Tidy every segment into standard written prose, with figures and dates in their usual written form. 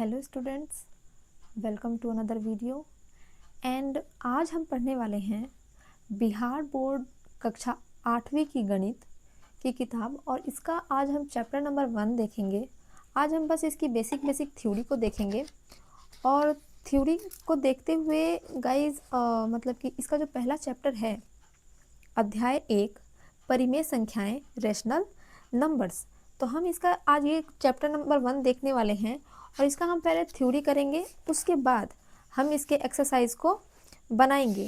Hello students, welcome to another video. And आज हम पढ़ने वाले हैं बिहार बोर्ड कक्षा 8वीं की गणित की किताब, और इसका आज हम चैप्टर नंबर 1 देखेंगे। आज हम बस इसकी बेसिक थ्योरी को देखेंगे, और थ्योरी को देखते हुए गाइज मतलब कि इसका जो पहला चैप्टर है अध्याय 1 परिमेय संख्याएं रेशनल नंबर्स, तो हम इसका आज ये चैप्टर नंबर 1 देखने वाले हैं। और इसका हम पहले थ्योरी करेंगे, उसके बाद हम इसके एक्सरसाइज को बनाएंगे।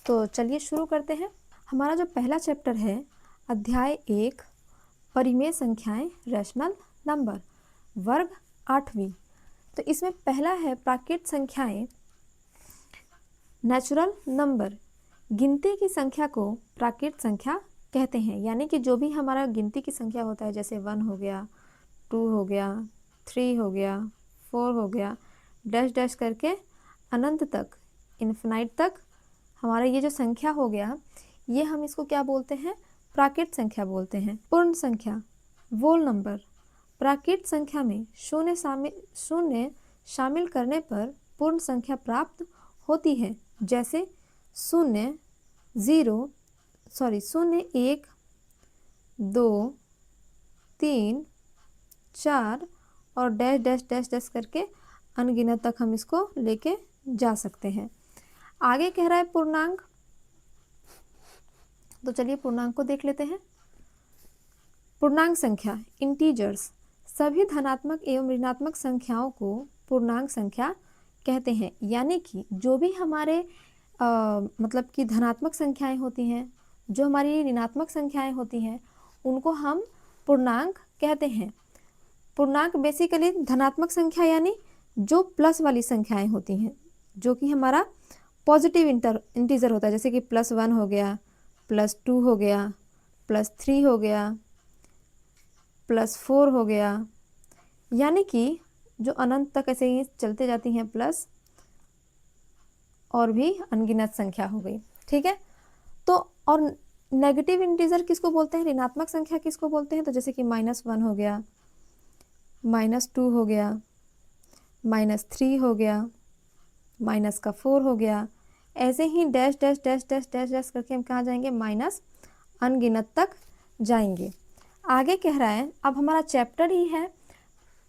तो चलिए शुरू करते हैं। हमारा जो पहला चैप्टर है अध्याय 1 परिमेय संख्याएं रेशनल नंबर, वर्ग 8वीं। तो इसमें पहला है प्राकृत संख्याएं नेचुरल नंबर। गिनती की संख्या को प्राकृत संख्या कहते हैं, यानी कि जो भी हमारा गिनती की संख्या होता है, जैसे 1 हो गया, 2 हो गया, 3 हो गया, 4 हो गया, डैश डैश करके अनंत तक, इन्फिनाइट तक हमारा ये जो संख्या हो गया, ये हम इसको क्या बोलते हैं? प्राकृत संख्या बोलते हैं। पूर्ण संख्या वोल नंबर। प्राकृत संख्या में शून्य शामिल करने पर पूर्ण संख्या प्राप्त होती है, जैसे 0, 1, 2, 3, 4 और डैश डैश डैश डैश करके अनगिनत तक हम इसको लेके जा सकते हैं। आगे कह रहा है पूर्णांक, तो चलिए पूर्णांक को देख लेते हैं। पूर्णांक संख्या इंटीजर्स। सभी धनात्मक एवं ऋणात्मक संख्याओं को पूर्णांक संख्या कहते हैं, यानी कि जो भी हमारे मतलब कि धनात्मक संख्याएं होती हैं, जो हमारी ऋणात्मक संख्याएं होती हैं, उनको हम पूर्णांक कहते हैं। पूर्णांक बेसिकली धनात्मक संख्या यानी जो प्लस वाली संख्याएं होती हैं, जो कि हमारा पॉजिटिव इंटीजर होता है, जैसे कि +1 हो गया, +2 हो गया, +3 हो गया, +4 हो गया, यानी कि जो अनंत तक ऐसे ही चलते जाती हैं, प्लस और भी अनगिनत संख्या हो गई। ठीक है। तो और नेगेटिव इंटीजर किसको बोलते हैं? ऋणात्मक संख्या किसको बोलते हैं? तो जैसे कि -1 हो गया, -2 हो गया, -3 हो गया, -4 हो गया, ऐसे ही dash dash dash dash dash dash करके हम कहाँ जाएंगे? माइनस अनगिनत तक जाएंगे। आगे कह रहा है, अब हमारा चैप्टर ही है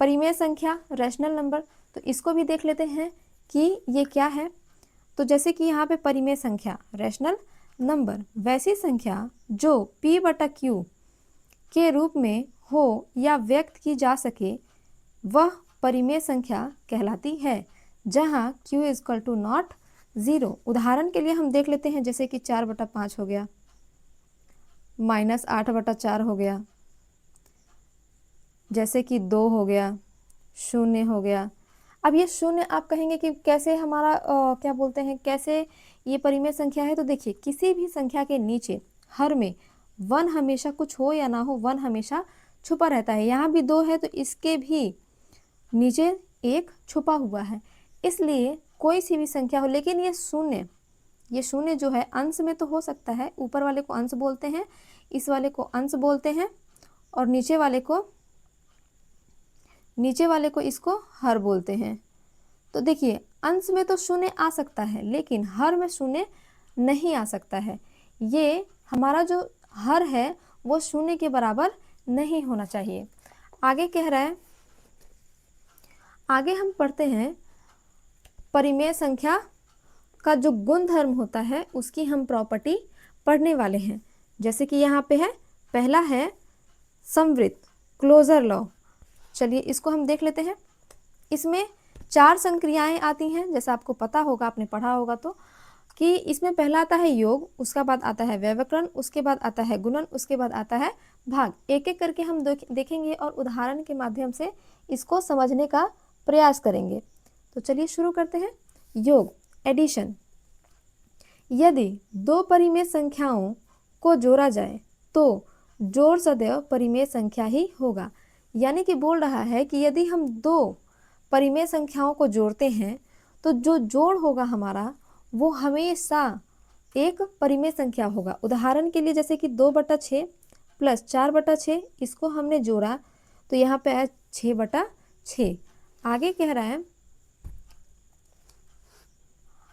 परिमेय संख्या रेशनल नंबर, तो इसको भी देख लेते हैं कि ये क्या है। तो जैसे कि यहाँ पे परिमेय संख्या रेशनल नंबर वैसी संख्या जो P/Q के रूप में हो या व्यक्त की जा सके, वह परिमेय संख्या कहलाती है, जहाँ Q = नॉट 0। उदाहरण के लिए हम देख लेते हैं, जैसे कि 4/5 हो गया, -8/4 हो गया, जैसे कि 2 हो गया, 0 हो गया। अब ये 0 आप कहेंगे कि कैसे हमारा क्या बोलते हैं, कैसे ये परिमेय संख्या है? तो देखिए, किसी भी संख्या के नीचे हर में 1 हमेशा, कुछ हो या ना हो, 1 हमेशा छुपा रहता है। यहाँ भी 2 है तो इसके भी नीचे 1 छुपा हुआ है। इसलिए कोई सी भी संख्या हो, लेकिन ये शून्य जो है अंश में तो हो सकता है। ऊपर वाले को अंश बोलते हैं, इस वाले को अंश बोलते हैं, और नीचे वाले को इसको हर बोलते हैं। तो देखिए, अंश में तो 0 आ सकता है, लेकिन हर में 0 नहीं आ सकता है। ये हमारा जो हर है वो 0 के बराबर नहीं होना चाहिए। आगे कह रहा है, आगे हम पढ़ते हैं परिमेय संख्या का जो गुणधर्म होता है उसकी हम प्रॉपर्टी पढ़ने वाले हैं। जैसे कि यहाँ पे है, पहला है समवृत्त क्लोजर लॉ। चलिए इसको हम देख लेते हैं। इसमें 4 संक्रियाएं आती हैं, जैसा आपको पता होगा, आपने पढ़ा होगा तो, कि इसमें पहला आता है योग, उसका बाद आता है व्यवकरण, उसके बाद आता है गुणन, उसके बाद आता है भाग। एक एक करके हम देखेंगे और उदाहरण के माध्यम से इसको समझने का प्रयास करेंगे। तो चलिए शुरू करते हैं। योग, एडिशन। यदि 2 परिमेय संख्याओं को जोड़ा जाए तो जोड़ सदैव परिमेय संख्या ही होगा। यानी कि बोल रहा है कि यदि हम 2 परिमेय संख्याओं को जोड़ते हैं तो जो जोड़ होगा हमारा वो हमेशा एक परिमेय संख्या होगा। उदाहरण के लिए जैसे कि 2/6 + 4/6, इसको हमने जोड़ा तो यहाँ पे आया 6/6। आगे कह रहा है,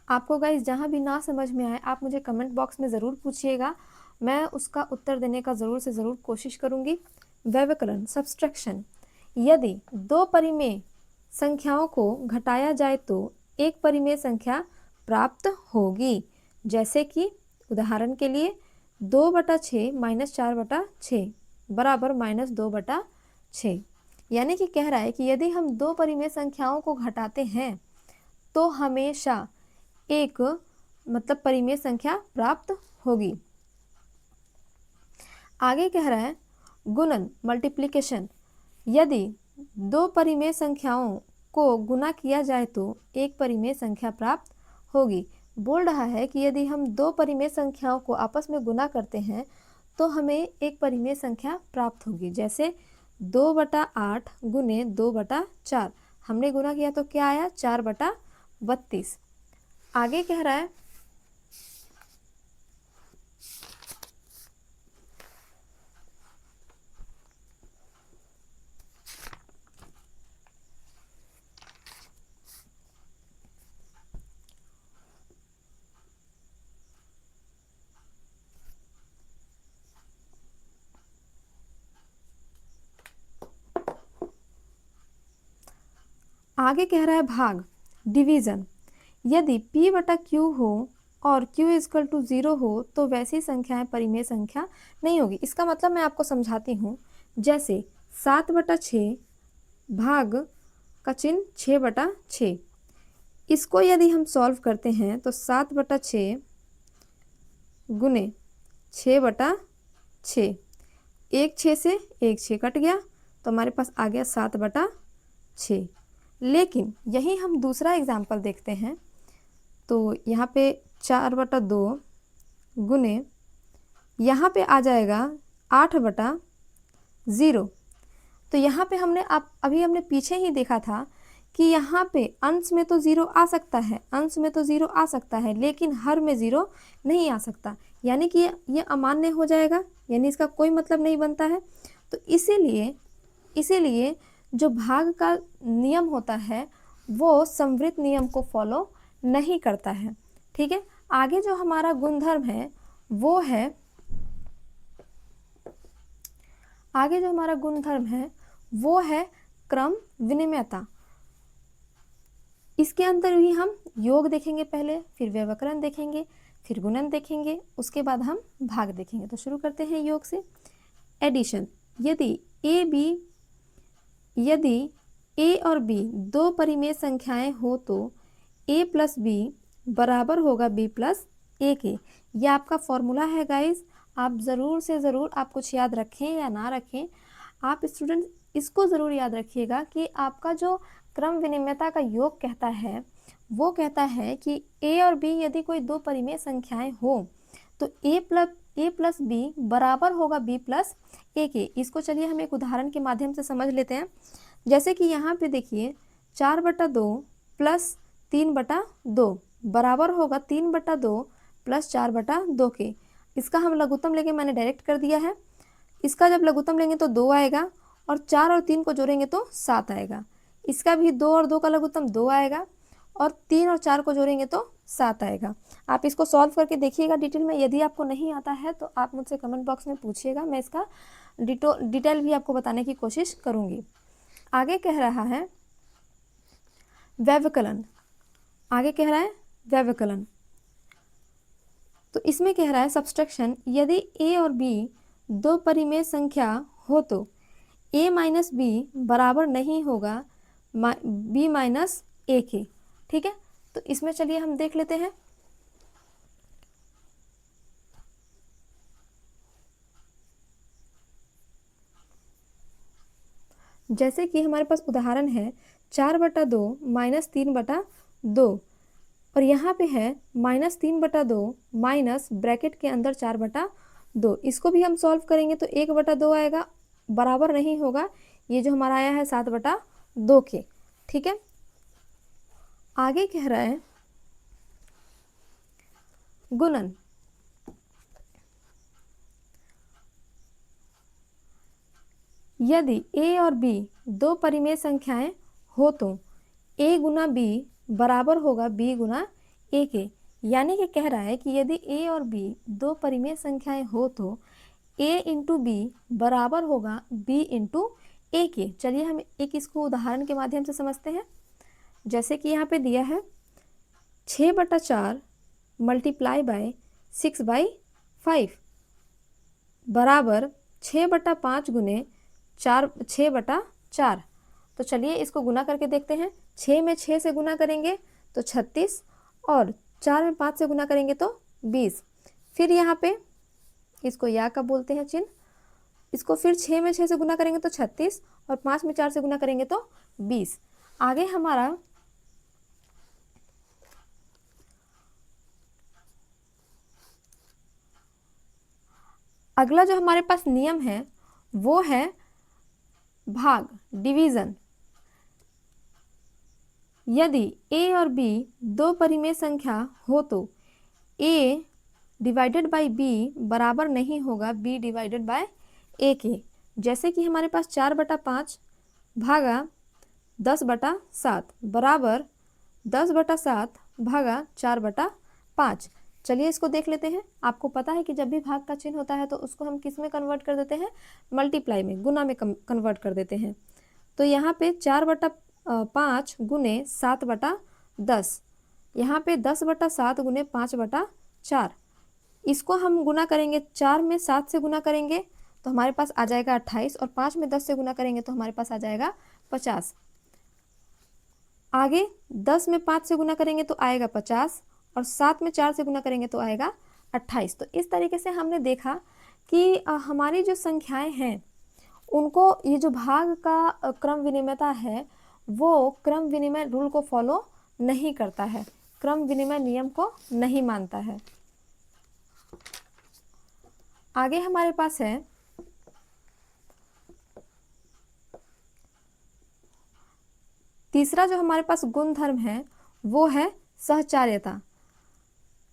आपको गाइस जहाँ भी ना समझ में आए आप मुझे कमेंट बॉक्स में ज़रूर पूछिएगा, मैं उसका उत्तर देने का ज़रूर से ज़रूर कोशिश करूँगी। व्यवकलन, सब्सट्रैक्शन, यदि दो परिमेय संख्याओं को घटाया जाए तो एक परिमेय संख्या प्राप्त होगी। जैसे कि उदाहरण के लिए 2/6 - 4/6 बराबर -2/6। यानी कि कह रहा है कि यदि हम दो परिमेय संख्याओं को घटाते हैं तो हमेशा एक मतलब परिमेय संख्या प्राप्त होगी। आगे कह रहा है गुणन, मल्टीप्लिकेशन, यदि दो परिमेय संख्याओं को गुना किया जाए तो एक परिमेय संख्या प्राप्त होगी। बोल रहा है कि यदि हम दो परिमेय संख्याओं को आपस में गुना करते हैं तो हमें एक परिमेय संख्या प्राप्त होगी। जैसे 2/8 गुने 2/4, हमने गुना किया तो क्या आया, 4/32। आगे कह रहा है भाग, डिवीजन, यदि P/Q हो और Q = 0 हो तो वैसी संख्याएं परिमेय संख्या नहीं होगी। इसका मतलब मैं आपको समझाती हूँ। जैसे 7/6 भाग का चिन्ह 6/6, इसको यदि हम सॉल्व करते हैं तो 7/6 गुने 6/6, एक 6 से एक 6 कट गया तो हमारे पास आ गया 7/6। लेकिन यही हम दूसरा एग्जाम्पल देखते हैं तो यहाँ पे 4/2 गुने यहाँ पे आ जाएगा 8/0। तो यहाँ पे हमने पीछे ही देखा था कि यहाँ पे अंश में तो 0 आ सकता है, अंश में तो 0 आ सकता है, लेकिन हर में 0 नहीं आ सकता, यानी कि ये अमान्य हो जाएगा, यानी इसका कोई मतलब नहीं बनता है। तो इसीलिए जो भाग का नियम होता है वो समवृत्त नियम को फॉलो नहीं करता है। ठीक है, आगे जो हमारा गुणधर्म है वो है क्रम विनिमयता। इसके अंदर भी हम योग देखेंगे पहले, फिर व्यवकलन देखेंगे, फिर गुणन देखेंगे, उसके बाद हम भाग देखेंगे। तो शुरू करते हैं योग से। एडिशन, यदि a और b दो परिमेय संख्याएं हो तो a + b बराबर होगा b + a के। यह आपका फॉर्मूला है गाइस, आप ज़रूर से ज़रूर आप कुछ याद रखें या ना रखें, आप स्टूडेंट इसको ज़रूर याद रखिएगा कि आपका जो क्रम विनिमयता का योग कहता है वो कहता है कि a और b यदि कोई दो परिमेय संख्याएं हो तो a + b बराबर होगा b + a के। इसको चलिए हम एक उदाहरण के माध्यम से समझ लेते हैं। जैसे कि यहाँ पे देखिए 4/2 + 3/2 बराबर होगा 3/2 + 4/2 के। इसका हम लघुत्तम लेके मैंने डायरेक्ट कर दिया है। इसका जब लघुत्तम लेंगे तो 2 आएगा और 4 और 3 को जोड़ेंगे तो 7 आएगा। इसका भी 2 और 2 का लघुत्तम 2 आएगा और 3 और 4 को जोड़ेंगे तो 7 आएगा। आप इसको सॉल्व करके देखिएगा डिटेल में। यदि आपको नहीं आता है तो आप मुझसे कमेंट बॉक्स में पूछिएगा, मैं इसका डिटेल भी आपको बताने की कोशिश करूँगी। आगे कह रहा है व्यवकलन, तो इसमें कह रहा है सब्सट्रैक्शन, यदि a और b दो परिमेय संख्या हो तो a - b बराबर नहीं होगा b - a के। ठीक है, तो इसमें चलिए हम देख लेते हैं। जैसे कि हमारे पास उदाहरण है 4/2 - 3/2 और यहाँ पे है -3/2 माइनस ब्रैकेट के अंदर 4/2। इसको भी हम सॉल्व करेंगे तो 1/2 आएगा, बराबर नहीं होगा ये जो हमारा आया है 7/2 के। ठीक है, आगे कह रहा है गुणन, यदि a और b दो परिमेय संख्याएं हो तो a गुना b बराबर होगा b गुना a के। यानी कि कह रहा है कि यदि a और b दो परिमेय संख्याएं हो तो a इंटू बी बराबर होगा b इंटू a के। चलिए हम एक इसको उदाहरण के माध्यम से समझते हैं। जैसे कि यहाँ पे दिया है 6/4 मल्टीप्लाई बाय 6/5 बराबर 6/5 गुने 6/4। तो चलिए इसको गुना करके देखते हैं। 6 में 6 से गुना करेंगे तो 36 और 4 में 5 से गुना करेंगे तो 20। फिर यहाँ पे इसको या का बोलते हैं चिन्ह। इसको फिर 6 में 6 से गुना करेंगे तो 36 और 5 में 4 से गुना करेंगे तो 20। आगे हमारा अगला जो हमारे पास नियम है वो है भाग, डिवीजन। यदि a और b दो परिमेय संख्या हो तो a डिवाइडेड बाई b बराबर नहीं होगा b डिवाइडेड बाय a के। जैसे कि हमारे पास 4/5 भागा 10/7 बराबर 10/7 भागा 4/5। चलिए इसको देख लेते हैं। आपको पता है कि जब भी भाग का चिन्ह होता है तो उसको हम किस में कन्वर्ट कर देते हैं? मल्टीप्लाई में, गुना में कन्वर्ट कर देते हैं। तो यहाँ पे 4/5 गुने 7/10, यहाँ पे 10/7 गुने 5/4। इसको हम गुना करेंगे, 4 में 7 से गुना करेंगे तो हमारे पास आ जाएगा 28 और 5 में 10 से गुना करेंगे तो हमारे पास आ जाएगा 50। आगे 10 में 5 से गुना करेंगे तो आएगा 50 और 7 में 4 से गुना करेंगे तो आएगा 28। तो इस तरीके से हमने देखा कि हमारी जो संख्याएं हैं उनको ये जो भाग का क्रम विनिमयता है वो क्रम विनिमय रूल को फॉलो नहीं करता है, क्रम विनिमय नियम को नहीं मानता है। आगे हमारे पास है तीसरा जो हमारे पास गुणधर्म है वो है सहचार्यता,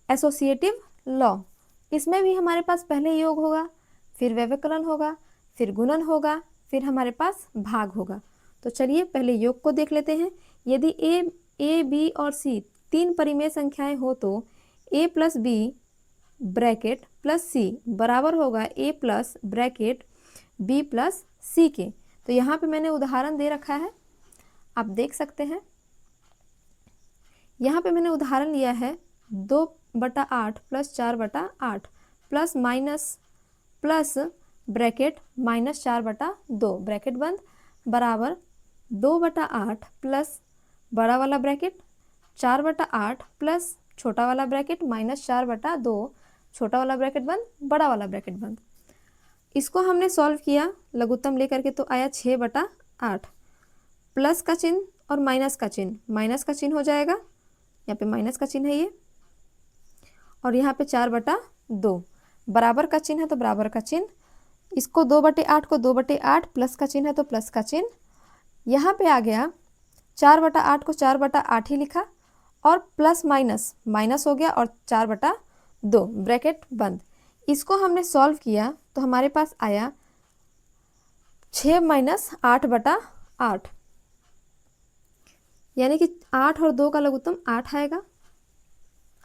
एसोसिएटिव लॉ। इसमें भी हमारे पास पहले योग होगा, फिर व्यवकलन होगा, फिर गुणन होगा, फिर हमारे पास भाग होगा। तो चलिए पहले योग को देख लेते हैं। यदि a, b और c तीन परिमेय संख्याएं हो तो a plus b bracket plus c बराबर होगा a plus bracket b plus c के। तो यहाँ पे मैंने उदाहरण दे रखा है, आप देख सकते हैं। यहाँ पे मैंने उदाहरण लिया है 2/8 plus 4/8 plus minus plus bracket minus 4/2 bracket बंद बराबर 2/8 प्लस बड़ा वाला ब्रैकेट 4/8 प्लस छोटा वाला ब्रैकेट माइनस 4/2 छोटा वाला ब्रैकेट बंद बड़ा वाला ब्रैकेट बंद। इसको हमने सॉल्व किया लघुत्तम लेकर के तो आया 6/8। प्लस का चिन्ह और माइनस का चिन्ह, माइनस का चिन्ह हो जाएगा, यहाँ पे माइनस का चिन्ह है ये, और यहाँ पे 4/2 बराबर का चिन्ह है तो बराबर का चिन्ह। इसको 2/8 को 2/8 प्लस का चिन्ह है तो प्लस का चिन्ह। यहाँ पे आ गया 4/8 को 4/8 ही लिखा और प्लस माइनस माइनस हो गया और 4/2 ब्रैकेट बंद। इसको हमने सॉल्व किया तो हमारे पास आया 6 माइनस 8/8, यानी कि 8 और 2 का लघुत्तम 8 आएगा।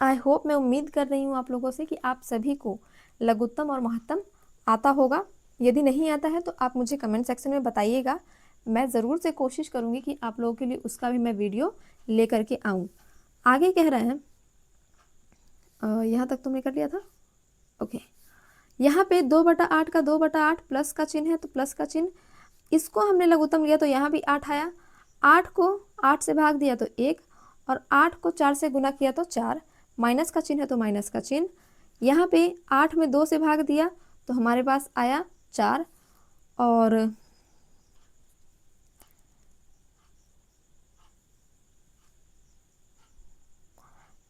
आई होप, मैं उम्मीद कर रही हूँ आप लोगों से कि आप सभी को लघुत्तम और महत्तम आता होगा। यदि नहीं आता है तो आप मुझे कमेंट सेक्शन में बताइएगा, मैं ज़रूर से कोशिश करूँगी कि आप लोगों के लिए उसका भी मैं वीडियो लेकर के आऊँ। आगे कह रहे हैं, यहाँ तक तुमने कर लिया था, ओके। यहाँ पे 2/8 का 2/8 प्लस का चिन्ह है तो प्लस का चिन्ह, इसको हमने लघुत्तम लिया तो यहाँ भी 8 आया। 8 को 8 से भाग दिया तो 1 और 8 को 4 से गुना किया तो 4, माइनस का चिन्ह है तो माइनस का चिन्ह। यहाँ पे 8 में 2 से भाग दिया तो हमारे पास आया 4 और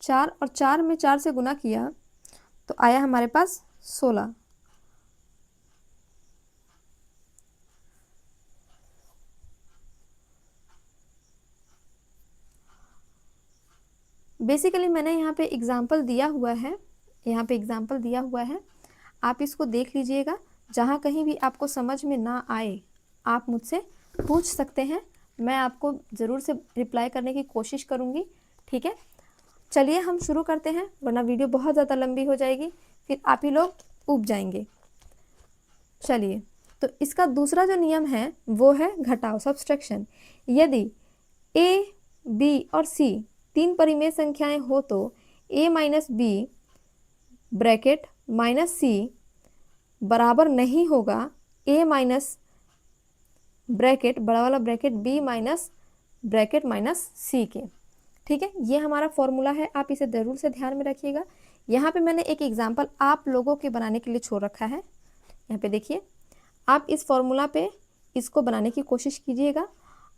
4 में 4 से गुना किया तो आया हमारे पास 16। बेसिकली मैंने यहाँ पे एग्जाम्पल दिया हुआ है, यहाँ पे एग्जाम्पल दिया हुआ है, आप इसको देख लीजिएगा। जहाँ कहीं भी आपको समझ में ना आए आप मुझसे पूछ सकते हैं, मैं आपको ज़रूर से रिप्लाई करने की कोशिश करूँगी, ठीक है। चलिए हम शुरू करते हैं, वरना वीडियो बहुत ज़्यादा लंबी हो जाएगी, फिर आप ही लोग ऊब जाएंगे। चलिए, तो इसका दूसरा जो नियम है वो है घटाव, सब्सट्रैक्शन। यदि ए, बी और सी तीन परिमेय संख्याएं हो तो a minus B bracket minus C बराबर नहीं होगा a माइनस ब्रैकेट बड़ा वाला bracket b minus bracket minus C के, ठीक है। ये हमारा फॉर्मूला है, आप इसे जरूर से ध्यान में रखिएगा। यहाँ पे मैंने एक एग्जाम्पल आप लोगों के बनाने के लिए छोड़ रखा है, यहाँ पे देखिए। आप इस फॉर्मूला पे इसको बनाने की कोशिश कीजिएगा।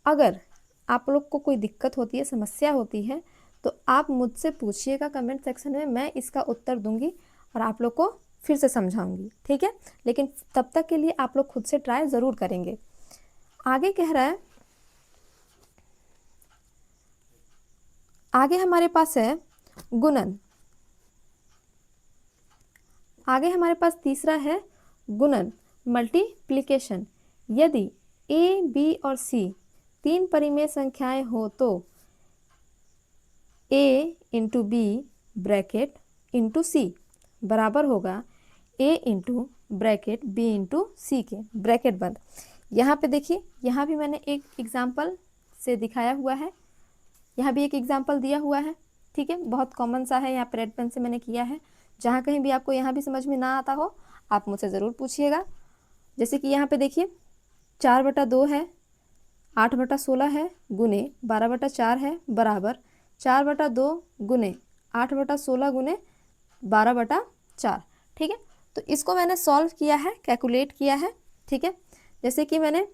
अगर आप लोग को कोई दिक्कत होती है, समस्या होती है, तो आप मुझसे पूछिएगा कमेंट सेक्शन में, मैं इसका उत्तर दूंगी और आप लोग को फिर से समझाऊंगी, ठीक है। लेकिन तब तक के लिए आप लोग खुद से ट्राई ज़रूर करेंगे। आगे कह रहा है, आगे हमारे पास है गुणन। आगे हमारे पास तीसरा है गुणन, मल्टीप्लिकेशन। यदि ए, बी और सी तीन परिमेय संख्याएं हो तो a into B bracket into C बराबर होगा a into bracket b into C के, ब्रैकेट बंद। यहाँ पे देखिए, यहाँ भी मैंने एक एग्जाम्पल से दिखाया हुआ है, यहाँ भी एक एग्जाम्पल दिया हुआ है, ठीक है। बहुत कॉमन सा है, यहाँ पे रेड पेन से मैंने किया है। जहाँ कहीं भी आपको यहाँ भी समझ में ना आता हो, आप मुझसे ज़रूर पूछिएगा। जैसे कि यहाँ पे देखिए 4/2 है, 8/16 है, गुने 12/4 है, बराबर 4/2 गुने 8/16 गुने 12/4, ठीक है। तो इसको मैंने सॉल्व किया है, कैलकुलेट किया है, ठीक है। जैसे कि मैंने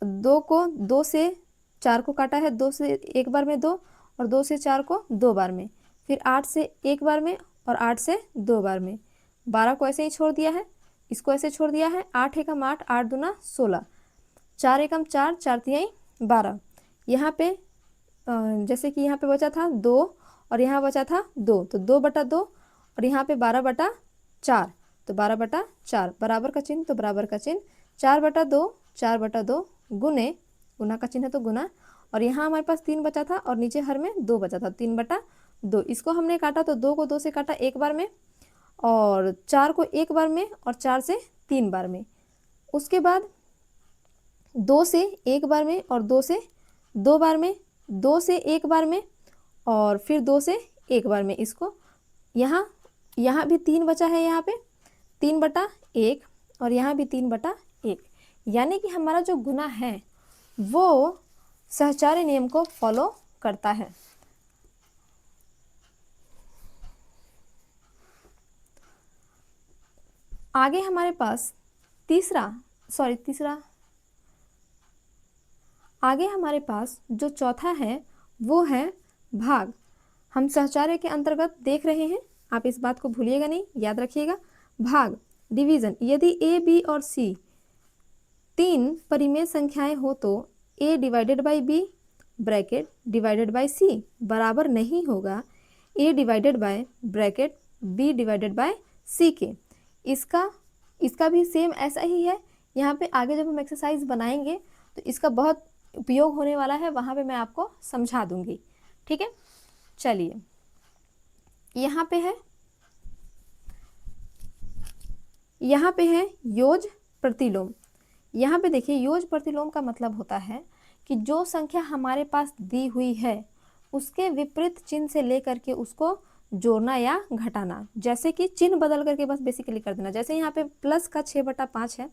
2 से 4 को काटा है, 2 से एक बार में 2 और 2 से 4 को 2 बार में, फिर 8 से एक बार में और 8 से 2 बार में, 12 को ऐसे ही छोड़ दिया है, इसको ऐसे छोड़ दिया है। 8 एकम 8, 8 दूना 16, 4 एकम 4, 4 तिहाई 12। यहाँ पे जैसे कि यहाँ पे बचा था 2 और यहाँ बचा था 2, तो 2/2 और यहाँ पे 12/4, तो 12/4 बराबर का चिन्ह, तो बराबर का चिन्ह 4/2, 4/2 गुने, गुना का चिन्ह है तो गुना, और यहाँ हमारे पास 3 बचा था और नीचे हर में 2 बचा था, 3/2। इसको हमने काटा तो 2 को 2 से काटा एक बार में, और 4 को एक बार में, और 4 से 3 बार में। उसके बाद 2 से एक बार में और 2 से 2 बार में, 2 से एक बार में और फिर 2 से एक बार में। इसको यहाँ भी 3 बचा है, यहाँ पे 3/1 और यहाँ भी 3/1, यानी कि हमारा जो गुना है वो सहचारी नियम को फॉलो करता है। आगे हमारे पास आगे हमारे पास जो चौथा है वो है भाग। हम सहचार्य के अंतर्गत देख रहे हैं, आप इस बात को भूलिएगा नहीं, याद रखिएगा। भाग, डिवीजन। यदि a, b और c तीन परिमेय संख्याएं हो तो a divided by b bracket divided by c बराबर नहीं होगा a divided by bracket b divided by c के। इसका भी सेम ऐसा ही है। यहाँ पे आगे जब हम एक्सरसाइज बनाएंगे तो इसका बहुत उपयोग होने वाला है, वहाँ पे मैं आपको समझा दूंगी, ठीक है। चलिए, यहाँ पे है योज प्रतिलोम। यहाँ पे देखिए, योज प्रतिलोम का मतलब होता है कि जो संख्या हमारे पास दी हुई है उसके विपरीत चिन्ह से लेकर के उसको जोड़ना या घटाना। जैसे कि चिन्ह बदल करके बस बेसिकली कर देना। जैसे यहाँ पे प्लस का 6/5 है,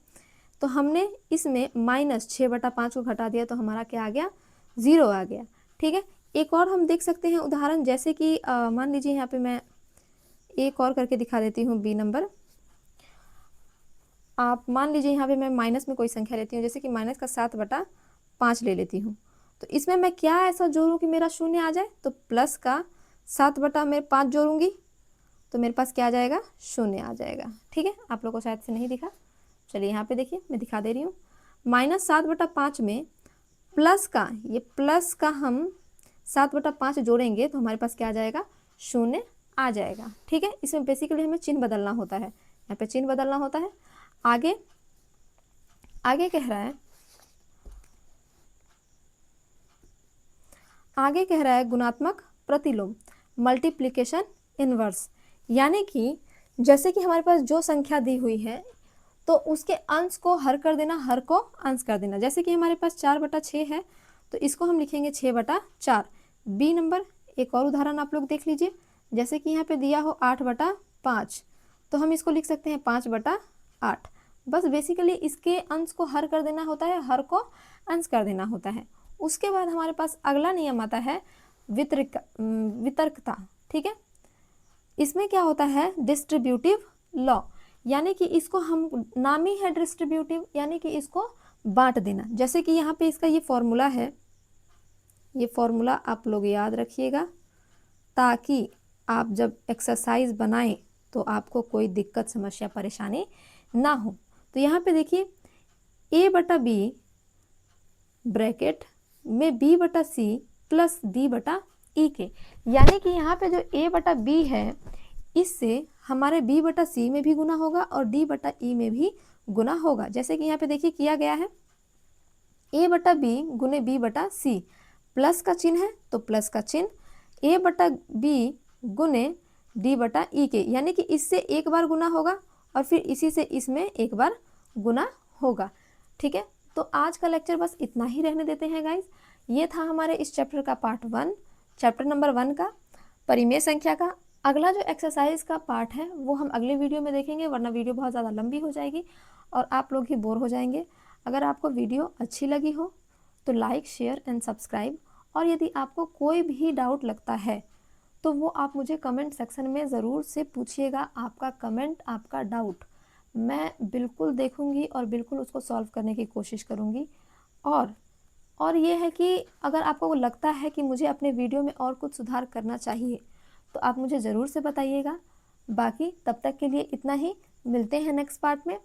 तो हमने इसमें माइनस 6/5 को घटा दिया, तो हमारा क्या आ गया, 0 आ गया, ठीक है। एक और हम देख सकते हैं उदाहरण, जैसे कि मान लीजिए यहाँ पे मैं एक और करके दिखा देती हूँ बी नंबर। आप मान लीजिए यहाँ पे मैं माइनस में कोई संख्या लेती हूँ, जैसे कि माइनस का 7/5 ले लेती हूँ। तो इसमें मैं क्या ऐसा जोड़ूँ कि मेरा शून्य आ जाए, तो प्लस का 7/5 जोड़ूंगी तो मेरे पास क्या आ जाएगा, शून्य आ जाएगा, ठीक है। आप लोगों को शायद से नहीं दिखा, चलिए यहाँ पे देखिए, मैं दिखा दे रही हूँ। -7/5 में प्लस का हम 7/5 जोड़ेंगे तो हमारे पास क्या आ जाएगा, शून्य आ जाएगा, ठीक है। इसमें बेसिकली हमें चिन्ह बदलना होता है, यहाँ पे चिन्ह बदलना होता है। आगे कह रहा है आगे कह रहा है गुणात्मक प्रतिलोम, मल्टीप्लिकेशन इनवर्स, यानी कि जैसे कि हमारे पास जो संख्या दी हुई है तो उसके अंश को हर कर देना, हर को अंश कर देना। जैसे कि हमारे पास 4/6 है तो इसको हम लिखेंगे 6/4। बी नंबर एक और उदाहरण आप लोग देख लीजिए, जैसे कि यहाँ पे दिया हो 8/5 तो हम इसको लिख सकते हैं 5/8। बस बेसिकली इसके अंश को हर कर देना होता है, हर को अंश कर देना होता है। उसके बाद हमारे पास अगला नियम आता है वितर्कता, ठीक है। इसमें क्या होता है, डिस्ट्रीब्यूटिव लॉ, यानी कि इसको हम, नाम ही है डिस्ट्रीब्यूटिव, यानी कि इसको बांट देना। जैसे कि यहाँ पे इसका ये फॉर्मूला है, ये फॉर्मूला आप लोग याद रखिएगा ताकि आप जब एक्सरसाइज बनाएं तो आपको कोई दिक्कत, समस्या, परेशानी ना हो। तो यहाँ पे देखिए a/b ब्रैकेट में b/c प्लस d/e के, यानी कि यहाँ पे जो a/b है इससे हमारे b/c में भी गुना होगा और d/e में भी गुना होगा। जैसे कि यहाँ पे देखिए किया गया है a/b गुने b/c, प्लस का चिन्ह है तो प्लस का चिन्ह, a/b गुने d/e के, यानी कि इससे एक बार गुना होगा और फिर इसी से इसमें एक बार गुना होगा, ठीक है। तो आज का लेक्चर बस इतना ही रहने देते हैं गाइज। ये था हमारे इस चैप्टर का पार्ट 1, चैप्टर नंबर 1 का परिमेय संख्या का। अगला जो एक्सरसाइज का पार्ट है वो हम अगले वीडियो में देखेंगे, वरना वीडियो बहुत ज़्यादा लंबी हो जाएगी और आप लोग ही बोर हो जाएंगे। अगर आपको वीडियो अच्छी लगी हो तो लाइक, शेयर एंड सब्सक्राइब, और यदि आपको कोई भी डाउट लगता है तो वो आप मुझे कमेंट सेक्शन में ज़रूर से पूछिएगा। आपका कमेंट, आपका डाउट मैं बिल्कुल देखूंगी और बिल्कुल उसको सॉल्व करने की कोशिश करूंगी। और ये है कि अगर आपको लगता है कि मुझे अपने वीडियो में और कुछ सुधार करना चाहिए तो आप मुझे ज़रूर से बताइएगा। बाकी तब तक के लिए इतना ही, मिलते हैं नेक्स्ट पार्ट में।